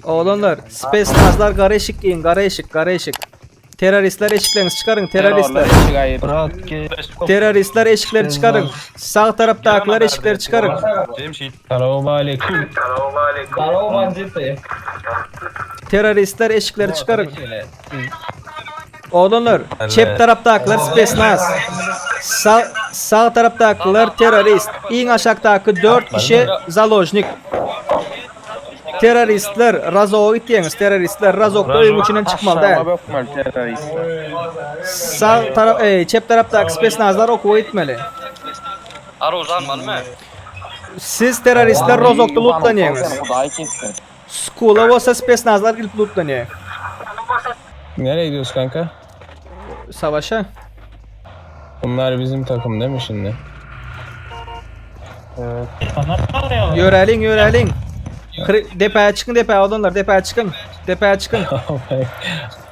Oğlanlar, Space Nazlar gara eşik giyin, gara eşik. Teröristler eşiklerinizi çıkarın, teröristler. Teröristler eşikleri çıkarın. Sağ taraftakiler eşikleri çıkarın. Selamun aleyküm. Teröristler eşikleri çıkarın. Oğlanlar, çep taraftakiler Space Naz. Sağ taraftakiler terörist. En aşağıdaki 4 kişi zaложник. Teröristler Razok'a gittiğiniz teröristler Razok'ta oyun içinden çıkmalı değil. Sağ taraf, çep taraftaki Space Nazlar okuğa gitmeli. Ara uzanmadı mı? Siz teröristler Razok'ta lootlanıyorsunuz. Skula olsa Space Nazlar gelip lootlanıyor. Nereye gidiyoruz kanka? Savaşa. Bunlar bizim takım değil mi şimdi? Yörelin. Depaya çıkın depaya oğlanlar depaya çıkın. Depaya çıkın.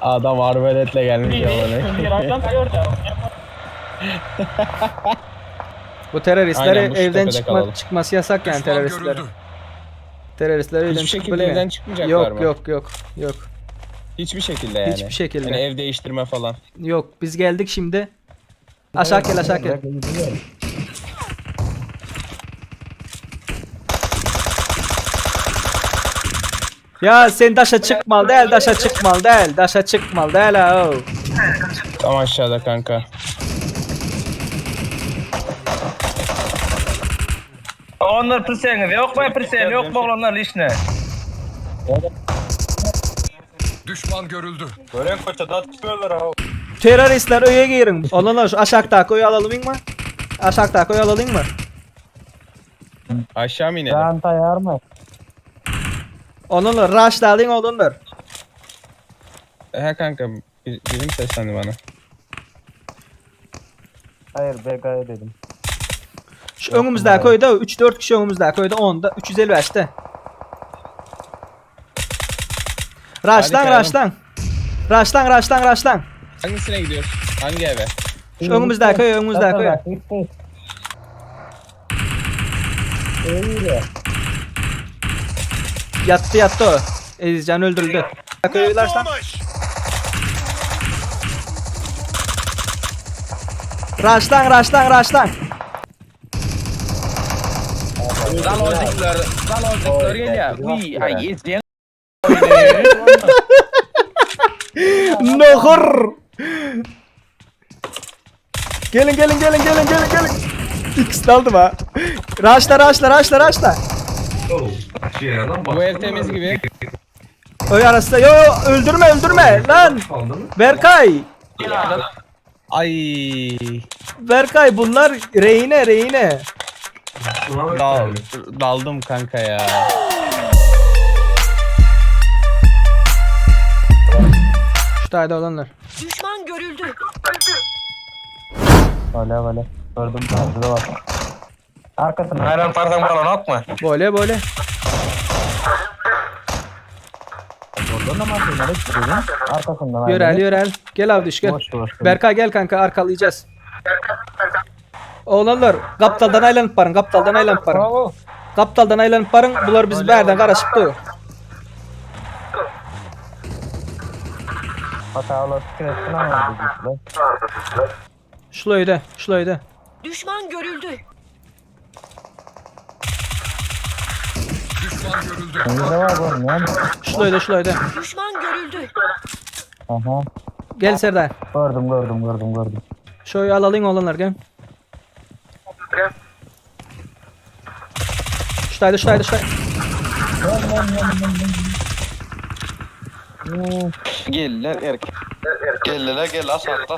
Adam arbaletle gelmiş yalanı. Bu teröristler Aynen, bu evden tepede kalalım. çıkması yasak yani teröristler. Teröristler evden Hiçbir çıkıp şekilde böyle. evden çıkmayacaklar mı? Yok. Hiçbir şekilde yani. Hiçbir şekilde. Yani ev değiştirme falan. Yok biz geldik şimdi. Aşağı gel. Ya sen daşa çıkmal değil, daşa çıkmal değil ha. Tam aşağıda kanka. Onlar pırseniz yok mu pırsen yok mu olanlar lişne? Düşman görüldü. Gören koça dat çıkıyorlar ha. Teröristler öye girin. Ondan şu aşağıdaki oyu alalım mı? Aşağıdaki oyu alalım mı? Aşağı mı inelim? Onunla rush alın oğlunlar. He kanka bizim seslendi bana. Hayır BG'ye dedim. Şu önümüzdeki oyda 3-4 kişi önümüzdeki oyda 10'da 355'te. Rush'tan. Hangisine gidiyoruz? Hangi eve? Şu önümüzdeki oy. Yattı o. Ezcan öldürüldü. Oylarsan. Rush'tan. Zalozikler geliyor. Uy ay izleyen. Nohur. Gelin. İkisi de aldım ha. Rush'la. Bu ev temiz gibi. Oy arasında. Yo öldürme lan. Berkay. Ay. Berkay bunlar rehine. Daldım kanka ya. Şu tayda olanlar. Düşman görüldü. Vale. Gördüm. Şurada bak. Arkasına. Hayran pardan falan yok mu? Böyle. Oradan da mantıklı. Çıkıyorum. Arkasından. Yörel. Gel abi düş gel. Boş. Berkay gel kanka arkalayacağız. Oğlanlar kaptaldan aylanıp barın. Kaptaldan aylanıp barın. Bunlar biz berden karışıktı. Hatalı sıkıntı ama bu. Şulaydı. Düşman görüldü. Düşman görüldü. Ne var bu lan? Şulaydı. Düşman görüldü. Aha. Gel Serdar. Gördüm. Şöyle alalım oğlanlar gel. Şulaydı. Geldiler erkek. Gel asakta.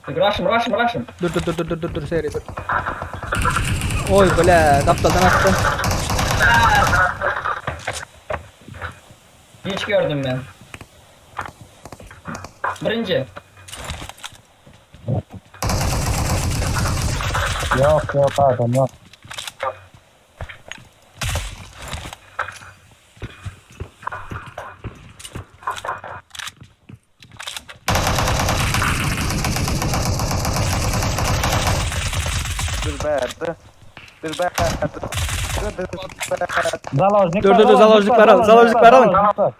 Rush'ım. Dur seri dur. Oy böyle kaptaldan attı. Hiç gördüm ben. Birinci. Yok adam yok. Bir verdi. Zalojnik Dur, zalojnikler alın.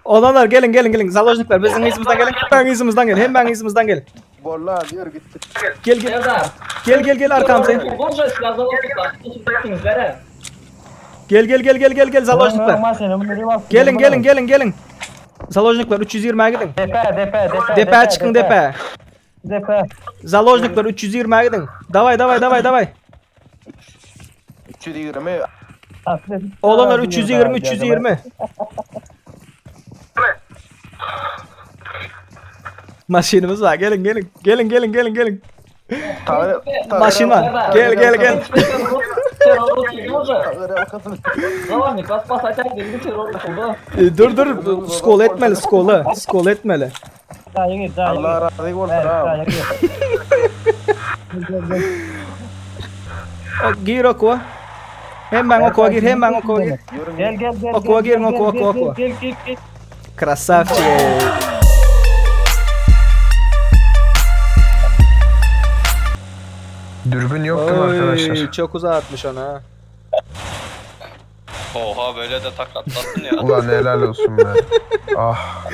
Olanlar gelin. Zalojnikler bizim izimizden gelin. Ben izimizden gelin. Hem ben izimizden gelin. Gel arkamıza. Gel zalojnikler. Gelin. Zalojnikler 320'ye gidin. Depe çıkın depe. Zalojnikler 320'ye gidin. Davay. 320. Olanlar 320. Maşinimiz var. Gelin. Maşin var. Gel. Dur. Skol etmeli. Allah razı olsun abi. Gir okua. Hemen okua gir. Gel. Okua girin, okua. Gel. Krasavçı. Dürbün yoktu mu arkadaşlar? Çok uzağa atmış onu ha. Oha böyle de takatlattın ya. Ulan helal olsun be. Ah.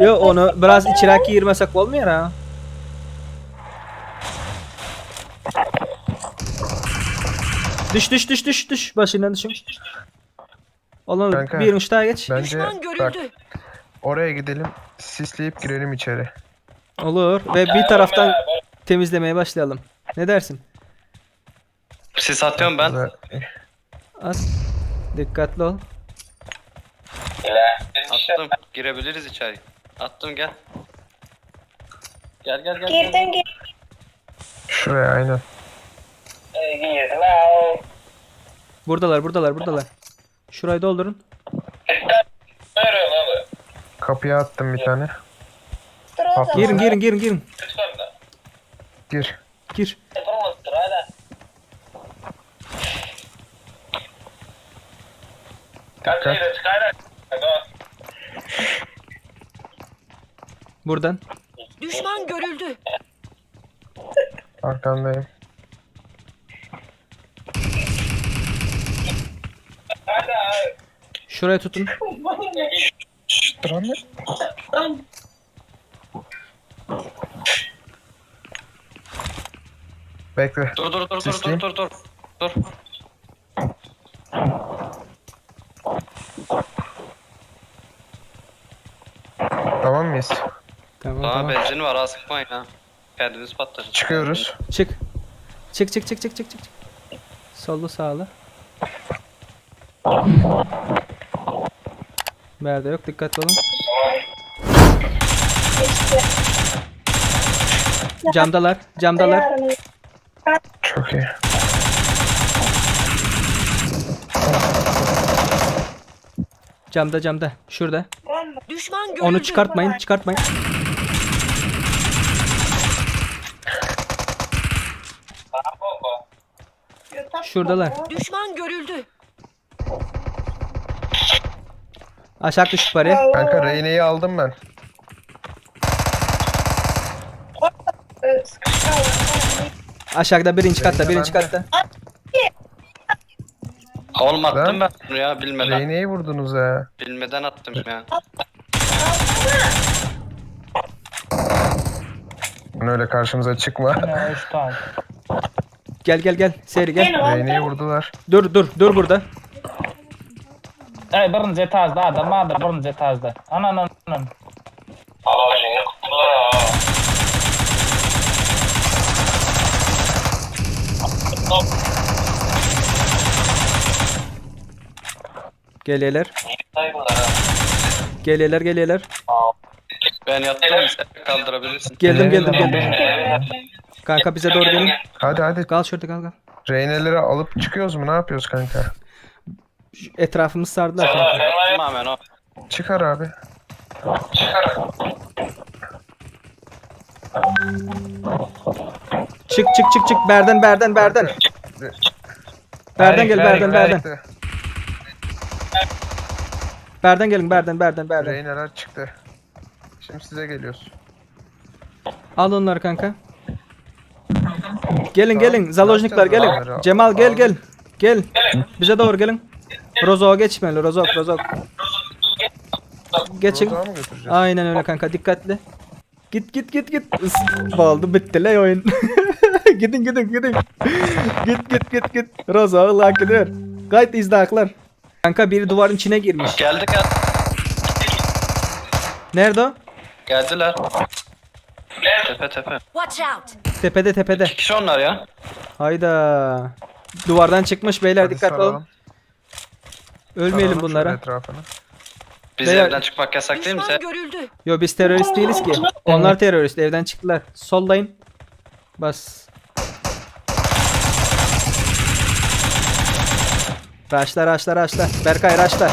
Yo onu biraz içeraki girmesek olmuyor ha. Düş. Başından düşün. Oğlum Kanka, bir inç daha geç. Bence Düşman bak görüldü. oraya gidelim. Sisleyip girelim içeri. Olur ve bir taraftan temizlemeye başlayalım. Ne dersin? Sis atıyorum ben. Ve- At. Dikkatli ol. Attım. Girebiliriz içeri. Attım gel. Gel. Girdim. Şuraya aynen. Buradalar. Şurayı doldurun. Kapıya attım bir tane. Patlasın. Girin. Gir. Dikkat. Buradan. Düşman görüldü. Arkandayım. Şuraya tutun. Bekle. Dur. Sisleyeyim. Dur. Tamam mıyız? Tamam. Daha benzin var ha sıkmayın ha. Kendiniz patlatın. Çıkıyoruz. Çık. Sollu sağlı. Merde yok, dikkatli olun. Camdalar. Çok iyi. Camda. Şurada. Düşman görüldü. Onu çıkartmayın. Şuradalar. Düşman görüldü. Aşağı düş paraya. Kanka Reyne'yi aldım ben. Aşağıda birinci katta. Oğlum attım Lan. ben bunu ya bilmeden. Reyne'yi vurdunuz ya. Bilmeden attım ya. Öyle karşımıza çıkma. Gel. Seri gel. Reyne'yi vurdular. Dur burada. Ey birinci etajda adam vardır birinci etajda. Anan. Geliyorlar. Ben yattım sen kaldırabilirsin. Geldim. Kanka bize doğru gelin. Hadi. Kal şurada kal. Reyne'leri alıp çıkıyoruz mu? Ne yapıyoruz kanka? Şu etrafımız sardılar kanka. Tamamen o. Çıkar abi. Çık. Berden. Berden gel. Berden gelin. Berden. Reyne'ler çıktı. Şimdi size geliyoruz. Al onları kanka. Gelin. Zalojnikler gelin. Aldım. Cemal gel. Gel. Bize doğru gelin. Rozok'a geçmeyin. Rozok. Geçin. Rozağa mı götüreceğiz? Aynen öyle kanka, dikkatli. Git. Oldu, bitti lan oyun. Gidin. Git. Rozok'u lak ediyor. Gayet izdaklar. Kanka biri duvarın içine girmiş. Geldik. Nerede o? Geldiler. Tepe. Watch out. Tepede. Kişi onlar ya. Hayda. Duvardan çıkmış beyler, Hadi dikkatli saralım. olun. Ölmeyelim Saralım bunlara. şöyle etrafını. Biz Beyler- evden çıkmak yasak değil mi? Düşman görüldü. Yo, biz terörist değiliz ki. Onlar terörist, evden çıktılar. Sollayın. Bas. Raşla. Berkay raşla.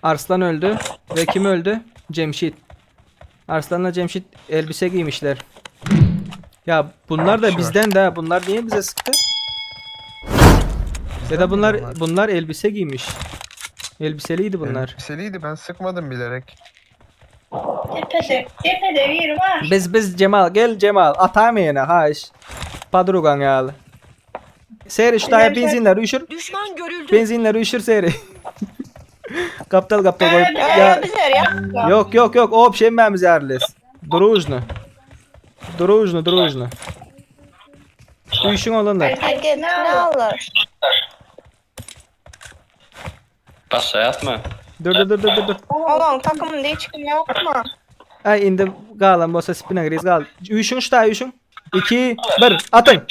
Arslan öldü. Ve kim öldü? Cemşit. Arslan'la Cemşit elbise giymişler. Ya bunlar da bizden de ha. Bunlar niye bize sıktı? Ya da bunlar elbise giymiş. Elbiseliydi bunlar. Elbiseliydi, ben sıkmadım bilerek. Tepede bir var. Biz Cemal, gel Cemal. Atamayana haş. Padrugan ya. Seyri şu tane benzinler üşür. Düşman görüldü. Benzinler üşür seyri. Kaptal koyup. Ya yok. O şey ben zerles. Дружно. Üşün olanlar. Herkes ne olur? Başlayat mı? Dur. Oğlum takımında hiç kim yok mu? Ay indi galan bosa spina gris gal. Üşün şu tane üşün. 2 1 atın.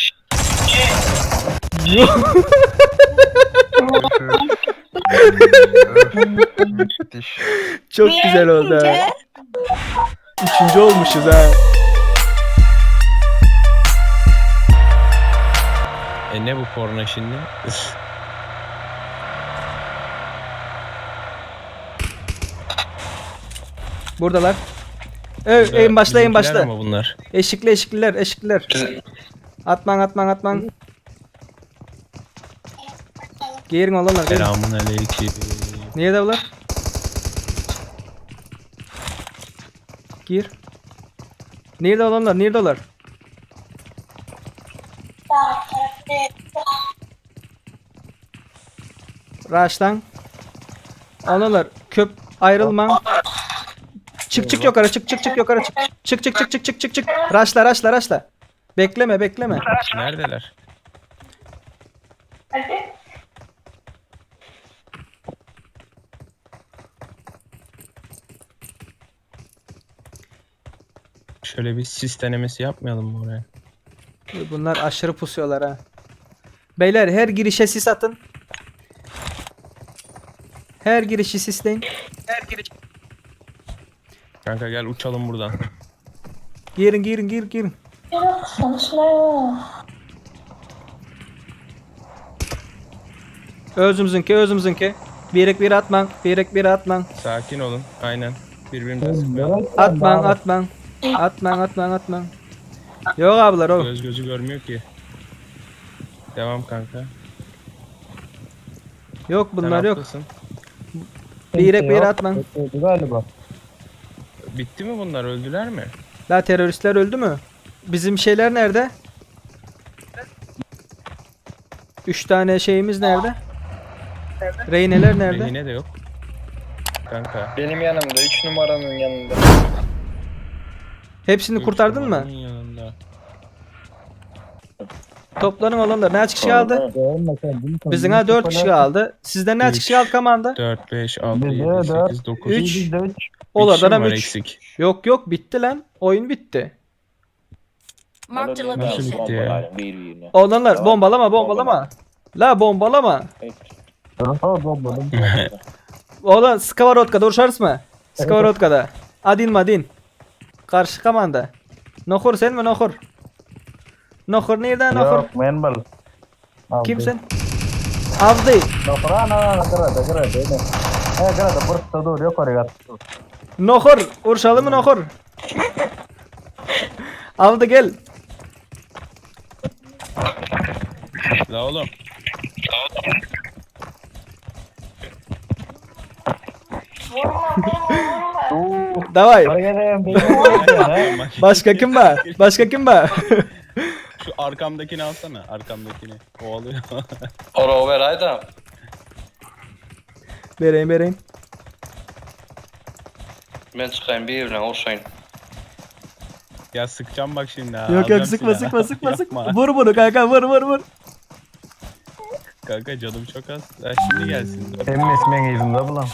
Diş. Çok güzel oldu ha. Üçüncü olmuşuz ha. Ne bu porno şimdi? Buradalar. En başla. Bizimkiler ama bunlar. Eşikliler. Atman. Girin olanlar. Girin. Selamun aleyküm. Nerede bunlar? Gir. Nerede olanlar? Raştan. Olanlar köp ayrılma. Çık yukarı, çık yukarı. Çık. Raşla. Bekleme. Neredeler? Şöyle bir sis denemesi yapmayalım mı oraya? Bunlar aşırı pusuyorlar ha. Beyler her girişe sis atın. Her girişi sisleyin. Kanka gel uçalım buradan. Girin. Özümüzünki. Bir atman. Sakin olun. Aynen. Birbirimize sıkmayalım. Atman. Yok abiler o. Göz gözü görmüyor ki. Devam kanka. Yok Sen bunlar yok. haklısın. Bir atman. Galiba. Bitti mi bunlar? Öldüler mi? La teröristler öldü mü? Bizim şeyler nerede? 3 tane şeyimiz nerede? Reyneler nerede? Rehine de yok. Kanka. Benim yanımda, 3 numaranın yanında. Hepsini kurtardın mı? Onun yanında. Toplanın olanlar. Ne kişi kaldı? Bizim ha 4 kişi kaldı. Sizden ne kişi kaldı komanda? 4, 5, 6, Bizde 7, dört, 8, 9. üç. 3. Olardan var 3. eksik. Yok bitti lan. Oyun bitti. Marked a Nasıl location. bitti ya? Olanlar bombalama. La bombalama. Oğlan Skavarodka'da uçarız mı? Skavarodka'da. Adin. Karşı komanda. Nohur sen mi Nohur? Nohur nereden Nohur? Yok, menbal. Kimsin? Avdi. Nohra, grada. Grada, burası doğru yok oraya. Nohur. Urşalı mı Nohur? Avdi gel. La oğlum. Davay. Oraya beynim Başka kim var? Başka kim var? Şu arkamdakini alsana. Arkamdakini. O alıyor. Ora ver hayda. Vereyim. Ben çıkayım bir evlen oşayın. Ya sıkacağım bak şimdi ha. Yok Alacağım sıkma silahı. sıkma. Yapma. Vur bunu kanka vur. Kanka canım çok az. Ha, şimdi gelsin. Emmi ismen giydim da bulam.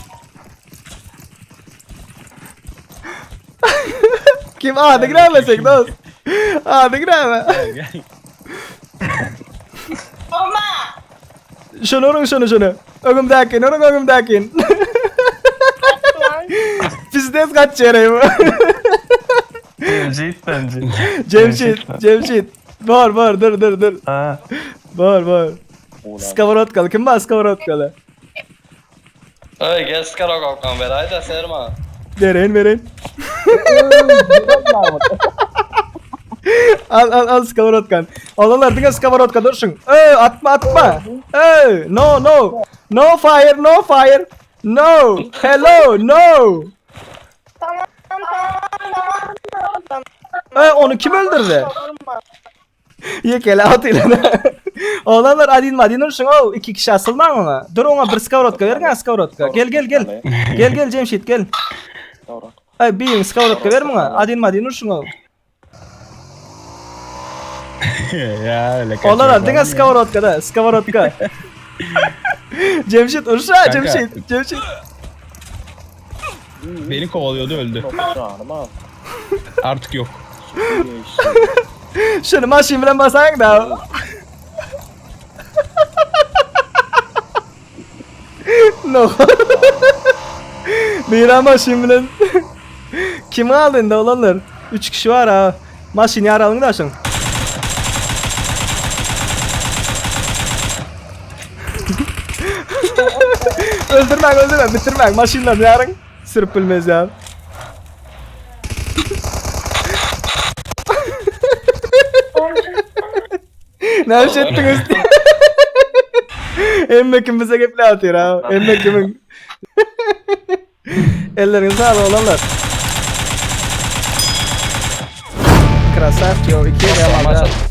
Kim? Hadi giremesek dost. Hadi gireme. Gel gel. Şunu. Ögümdekin. Pizdes kaç yere bu. Cemşit bence. Cemşit. Var dur. Ha. Var. Skavorotkalı. Kim var skavorotkalı? Hey gel skara kalkan ver hayda serma. Verin. Al skavorotkan. Oğlanlar dinle skavorotka dursun. Atma. No fire. No. Hello. No. Tamam. Onu kim öldürdü? Vurma. Yekele atıyla. Oğlanlar adin dursun. İki kişi asılmam ona. Dur ona bir skavorotka vergen skavorotka. Gel. Gel Cemşit gel. Ay bir skavorotka ver bana. Adin dursun o. Ya öyle kaçıyor. Oğlanlar dinle skavorotka. Cemşit ursa Kanka. Cemşit. Beni kovalıyordu öldü. Artık yok. Şunu maşin bilen basak da. No. Mira maşin bilen. Kim aldın da olanlar? 3 kişi var ha. Maşin yar alın da şun. öldürmek bitirmek maşinler yarın sürpülmez ya. Ne yapıyorsunuz? Emmekim bize geple atıyor ha. Emmekimin. Ellerinize sağlık olanlar. Krasavki o 2'ye devam.